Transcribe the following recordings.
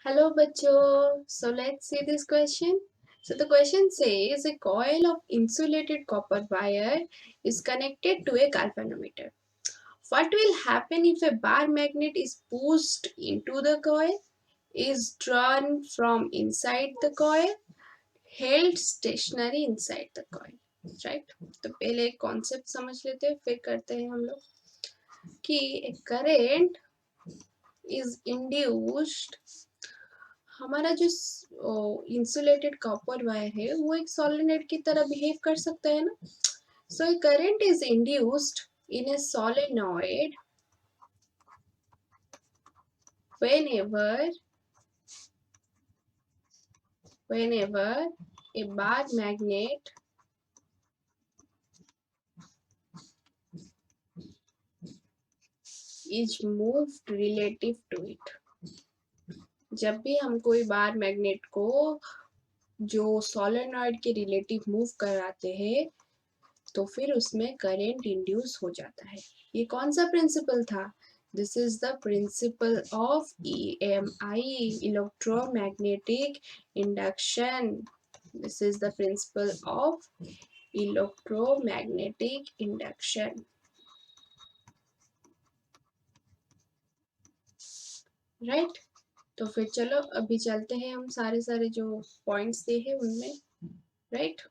Hello, Bacho. So let's see this question. So the question says a coil of insulated copper wire is connected to a galvanometer. What will happen if a bar magnet is pushed into the coil, is drawn from inside the coil, held stationary inside the coil? Right तो पहले एक concept समझ लेते हैं फिर करते हैं हम लोग कि एक करंट इज इंड्यूस्ड। हमारा जो इंसुलेटेड कॉपर वायर है वो एक सोलेनोइड की तरह बिहेव कर सकता है ना। So a current is induced in a solenoid whenever whenever a bar magnet is moved relative to it। जब भी हम कोई बार मैग्नेट को जो सोलेनोइड के रिलेटिव मूव कराते हैं तो फिर उसमें करंट इंड्यूस हो जाता है। ये कौन सा प्रिंसिपल था? This is the principle of EMI, electromagnetic induction. This is the principle of electromagnetic induction, right. तो फिर चलो अभी चलते हैं हम सारे जो पॉइंट्स दिए हैं उनमें, राइट।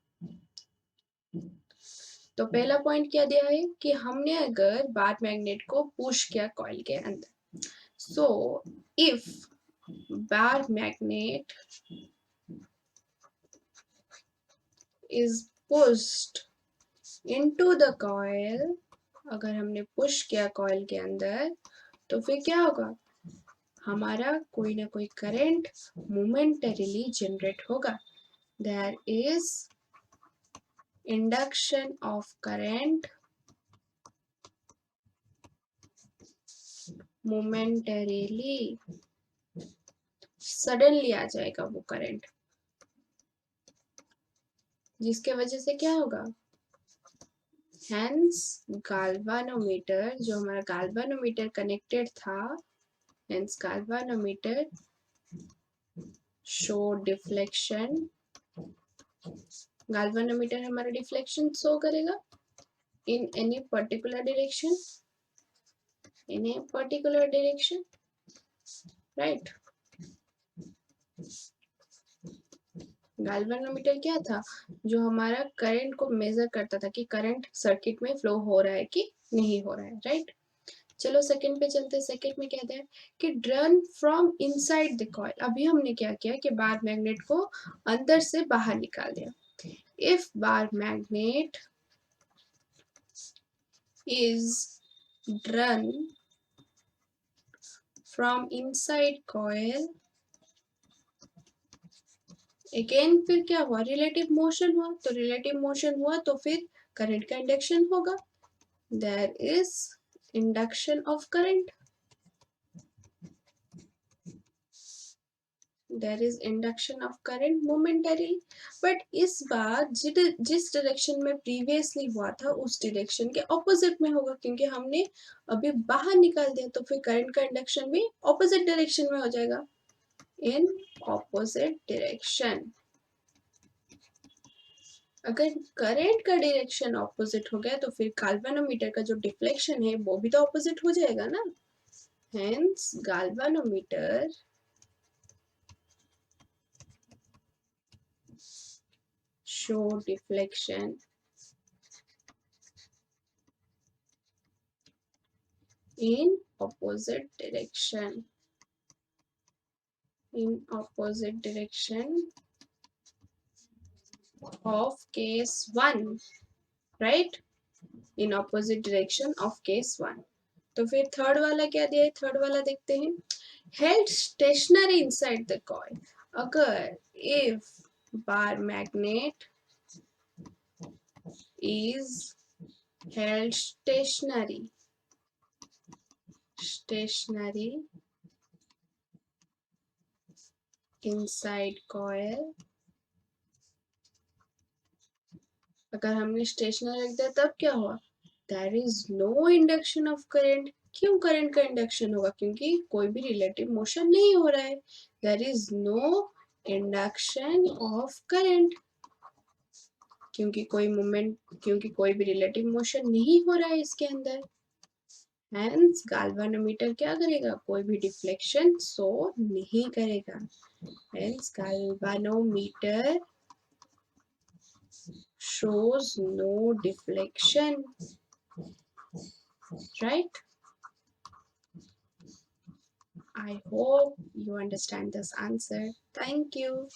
तो पहला पॉइंट क्या दिया है कि हमने अगर बार मैग्नेट को पुश किया कॉइल के अंदर, so if bar magnet is pushed into the coil, अगर हमने पुश किया कॉइल के अंदर तो फिर क्या होगा? हमारा कोई ना कोई करंट मोमेंटरीली जनरेट होगा। There is induction of current momentarily, suddenly आ जाएगा वो करंट, जिसके वजह से क्या होगा? हेंस गाल्वानोमीटर, जो हमारा गाल्वानोमीटर कनेक्टेड था, hence galvanometer show deflection. Galvanometer हमारा डिफ्लेक्शन शो करेगा in any particular direction, in a particular direction, right। Galvanometer क्या था? जो हमारा करंट को मेजर करता था कि करंट सर्किट में फ्लो हो रहा है कि नहीं हो रहा है, राइट। चलो सेकंड पे चलते हैं। सेकंड में कहते हैं कि drawn from inside the coil. अभी हमने क्या किया कि बार मैग्नेट को अंदर से बाहर निकाल दिया। If bar magnet is drawn from inside coil, again फिर क्या हुआ? रिलेटिव मोशन हुआ। तो रिलेटिव मोशन हुआ तो फिर करंट का इंडक्शन होगा। There is induction of current, there is induction of current momentarily. But इस बार जिस डायरेक्शन में प्रीवियसली हुआ था उस डायरेक्शन के ऑपोजिट में होगा, क्योंकि हमने अभी बाहर निकाल दिया, तो फिर करंट का इंडक्शन भी ऑपोजिट डायरेक्शन में हो जाएगा, इन ऑपोजिट डायरेक्शन। अगर करंट का डायरेक्शन ऑपोजिट हो गया तो फिर गाल्वानोमीटर का जो डिफ्लेक्शन है वो भी तो ऑपोजिट हो जाएगा ना। Hence galvanometer show deflection in opposite direction, in opposite direction of case 1, right, in opposite direction of case 1। तो फिर थर्ड वाला क्या दिया है? थर्ड वाला देखते हैं। held stationary inside the coil, अगर if bar magnet is held stationary inside coil, अगर हमने स्टेशनरी रख दिया तब क्या हुआ? There is no induction of current क्यों करंट का इंडक्शन होगा? क्योंकि कोई भी रिलेटिव मोशन नहीं हो रहा है, there is no induction of current. क्योंकि कोई भी रिलेटिव मोशन नहीं हो रहा है इसके अंदर, हेंस गाल्वानोमीटर क्या करेगा? कोई भी डिफ्लेक्शन शो नहीं करेगा। Hence galvanometer shows no deflection, right? I hope you understand this answer. Thank you.